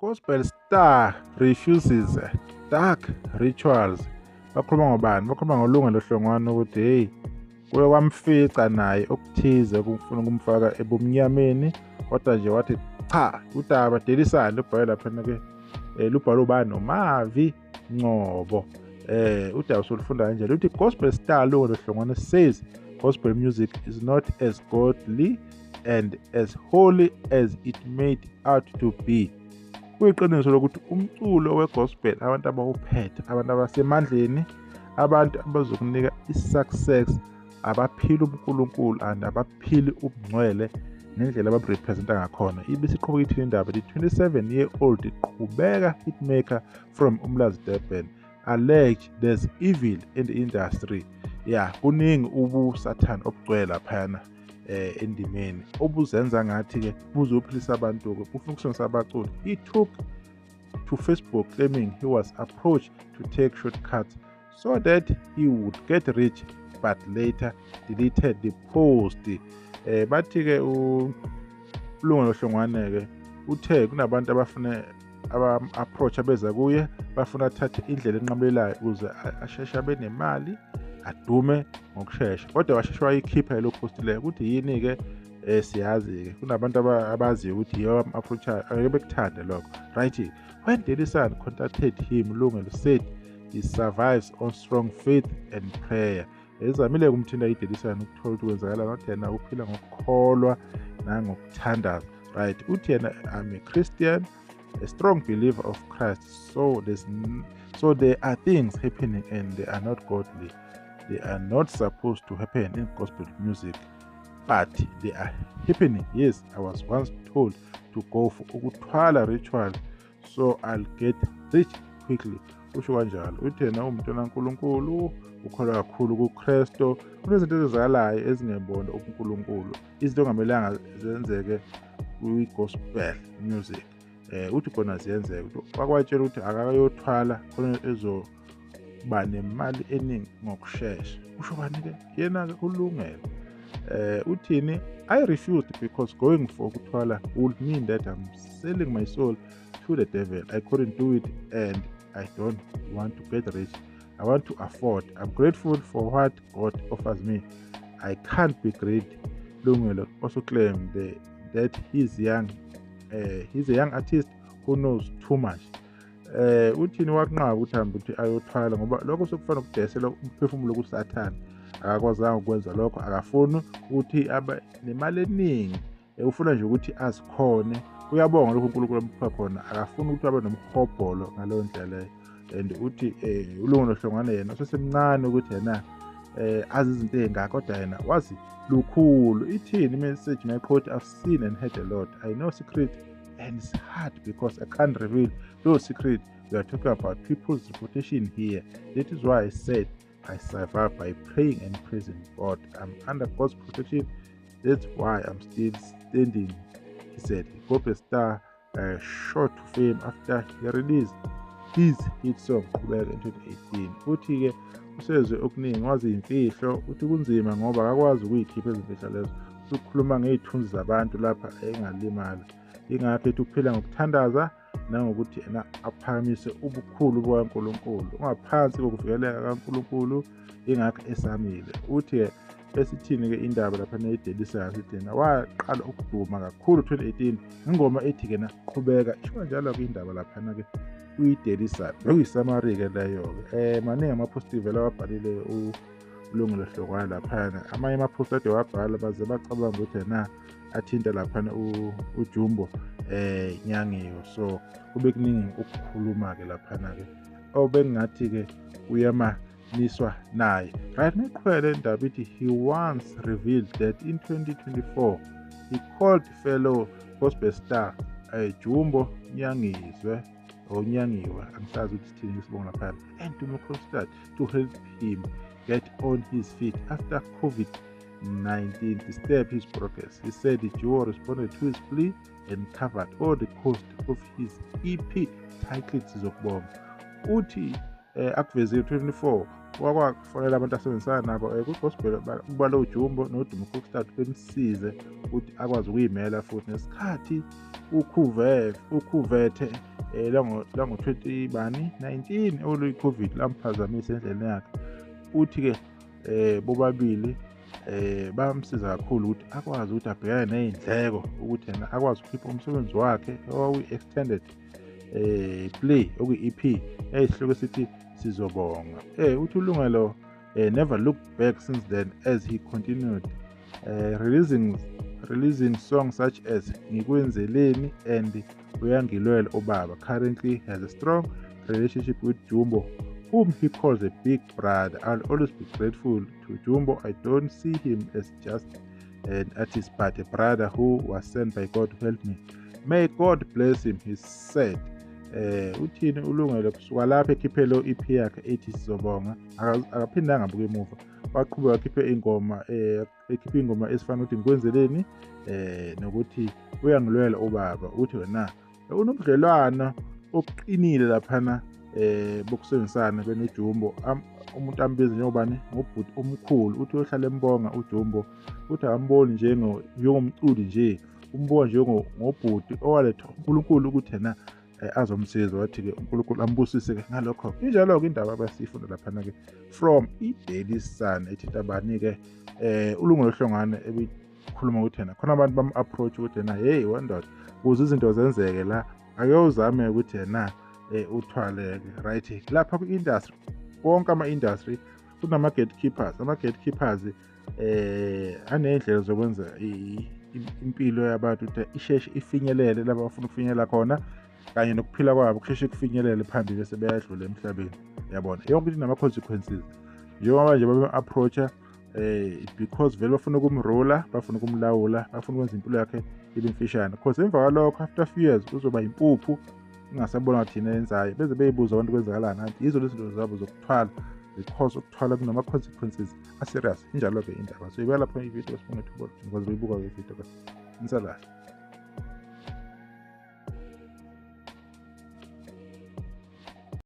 Gospel star refuses dark rituals. Bakhuluma ngobani? Bakhuluma ngoLungelo Hlongwane ukuthi hey kuye kwamfica naye okuthize ukufuna ukumfaka ebumnyameni, kodwa nje wathi cha, udaba Delisani lubhalwe laphana-ke lubhalwe ubani? uMavi Ngcobo. Udaba solufunda kanjalo uthi Gospel star Lungelo Hlongwane says gospel music is not as godly and as holy as it made out to be. Kuyiqiniso lokuthi umculo wegospel abantu abawuphethe, abantu abasemandleni, abantu abazokunika i-success, abaphila uNkulunkulu and abaphili ubungcwele ngendlela abarepresenta ngakhona. Ibisiqhubeka ithi indaba the 27-year-old iqhubeka hitmaker from Umlazi Durban alleged there's evil in the industry. Kuningi ubusathane obugcwele laphayana endimeni obuzenza ngathi-ke buzophilisa abantu-ke bufuna ukusebenzisa abaculi. He took to Facebook claiming he was approached to take shortcuts so that he would get rich, but later deleted the post. Bathi-ke uLungelo Hlongwane-ke uthe kunabantu aba-approach abeza kuye bafuna athathe indlela enqamulelayo ukuze asheshe abe nemali adume ngokushesha, kodwa washeshe wayikhipha lo post leyo ukuthi yini-ke siyazi-ke kunabantu abaziyo ukuthi yiyo am-approachayo, ake bekuthanda lokho, right? When Delisani contacted him, Lungelo said he survives on strong faith and prayer. Ezamile kumthinda iDelisani ukuthola ukuthi kwenzakala ngathi yena uphila ngokukholwa nangokuthandaza, right? Uthi yena I'm a Christian, a strong believer of Christ, so there are things happening and they are not godly. They are not supposed to happen in gospel music, but they are happening. Yes, I was once told to go for ukuthwala ritual so I'll get rich quickly. Usho kanjalo uthi yena umuntu kaNkulunkulu, ukholwa kakhulu kuKristu, kunezinto ezenzakalayo ezingebona uNkulunkulu, izinto ongamelanga zenzeke kwi-gospel music. Uthi khona ziyenzeka, wakwatshela ukuthi akayothwala khona ezoba nemali eningi ngokushesha. Usho bani-ke yena-ke uLungelo uthini? I refused because going for ukuthwala would mean that I'm selling my soul to the devil. I couldn't do it and I don't want to get rich. I want to afford. I'm grateful for what God offers me. I can't be greedy. Lungelo also claimed that he's young. He's a young artist who knows too much. Uthini waqhaba ukuthi hambe ukuthi ayothwala ngoba lokho sokufana ukudesela umphefumulo kuSathane. Akakwazanga ukwenza lokho, akafuni ukuthi abe nemali eningi, ufuna nje ukuthi azikhone. Uyabonga lokho uNkulunkulu amupha khona, akafuni ukuthi abe nomhobholo ngaleyo ndlela leyo. And uthi uLungelo Hlongwane yena usesemncane ukuthi yena azi izinto ezingaka, kodwa yena wazi lukhulu. Ithini message mayiqhothi? I've seen and heard a lot. I know secret and it's hard because I can't reveal those secrets. We are talking about people's reputation here. That is why I said I survive by praying and praising God. I'm under God's protection. That's why I'm still standing, he said. Gospel star shot to fame after he released his hit song Qhubeka in 2018. Uthi-ke usezwe okuningi, wazi imfihlo, uthi kunzima ngoba akakwazi ukuyikhipha ezimfihlo lezo. Ukhuluma ngey'thunzi zabantu lapha engalimala. Ingakho ethi ukuphila ngokuthandaza nangokuthi yena aphakamise ubukhulu bukaNkulunkulu, ungaphansi kokuvikeleka kaNkulunkulu, ingakho esamile. Uthi-ke esithini-ke indaba lapha neDelisani sithi yena waqala ukuduma kakhulu 2018 ingoma ethi-ke na Qhubeka. Isho kanjalo-ke indaba laphana-ke kwiDelisani bekuyisamari-ke leyo-ke. Maningi ama-post vele awabhalile uLungelo Hlongwane laphana. Amanye ama-post ade wabhala baze bacabanga ukuthi yena athinta laphana uJumbo Nyangiwe. So kube kuningi ukukhuluma-ke laphana-ke obengathi-ke uyamaniswa naye. Right, meqhwele indaba ithi he once revealed that in 2024 he called fellow gospel star Jumbo Nyangiwe angisazi ukuthi sithini ngesibongo laphana, and to Microstart to help him get on his feet after COVID-19 disturbed his progress. He said the duo responded to his plea and covered all the cost of his EP titled Sizokubonga. Uthi akuvezile 24 wakwafonela abantu asebenzisana nabo kwigospel ubala uJumbo noDumo Microstart bemsize ukuthi akwazi ukuyimela futhi nesikhathi ukhuvethe lango 2019 okuyi-COVID lamphazamisa endleleni yakhe. Uthi-ke bobabili bamsiza kakhulu ukuthi akwazi ukuthi abhekane ney'ndleko ukuthi yena akwazi ukukhipha umsebenzi wakhe okwi-extended play okuyi-EP eyisihloko esithi Sizobonga. Uthi uLungelo never looked back since then as he continued releasing songs such as Ngikwenzeleni and Uyangilwela Obaba. Currently has a strong relationship with Jumbo, whom he calls a big brother. I'll always be grateful to Jumbo. I don't see him as just an artist but a brother who was sent by God to help me. May God bless him, he said. Uthini uLungelo kusuka lapho ekhiphe lo EP yakhe ethi Sizobonga akaphindanga abuke emuva, waqhubeka ekhiphe ingoma ezifana ukuthi Ngikwenzeleni nokuthi Uyangilwela Ubaba. Uthi wena unobudlelwano obuqinile laphana bokusebenzisana benoJumbo, umuntu ambiza njengobani ngobhuti omkhulu. Uthi uyohlala embonga uJumbo, uthi akamboni njengomculi nje, umbona ngobhuti owaletha uNkulunkulu ukuthi yena azomsiza. Wathi-ke uNkulunkulu ambusise-ke ngalokho. Injalo-ke indaba abasifunda laphana-ke from iDaily Sun ethinta abani-ke uLungelo Hlongwane ebikhuluma ukuthi yena khona abantu bam-approach ukuthi yena hey wandoda ukuze izinto zenzeke la ake uzame ukuthi yena uthwaleke right. Lapha kwi-industry wonke ama-industry kunama-gatekeepers. Ama-gatekeepers aney'ndlela zokwenza impilo yabantu ukuthi isheshe ifinyelele lapho bafuna ukufinyelela khona, kanye nokuphila kwabo kusheshe kufinyelele phambili bese beyadlula emhlabeni. Yabona yonke into nama-consequences. Njengoba nje babe-approacha because vele bafuna ukumrola, bafuna ukumlawula, bafuna ukwenza impilo yakhe ibe mfishane, because emva kwalokho after few years uzoba impuphu ingasabona thina yenzayo, beze beyibuza abantu kwenzakalani. Kanti yizo lezi zinto zabo zokuthwala, because ukuthwala kunama-consequences a-serious. Injalo-ke indaba. So ibeka lapho ividiyo sibonge thuba ngoba uyibuka-ke ividiyo. Insalahle.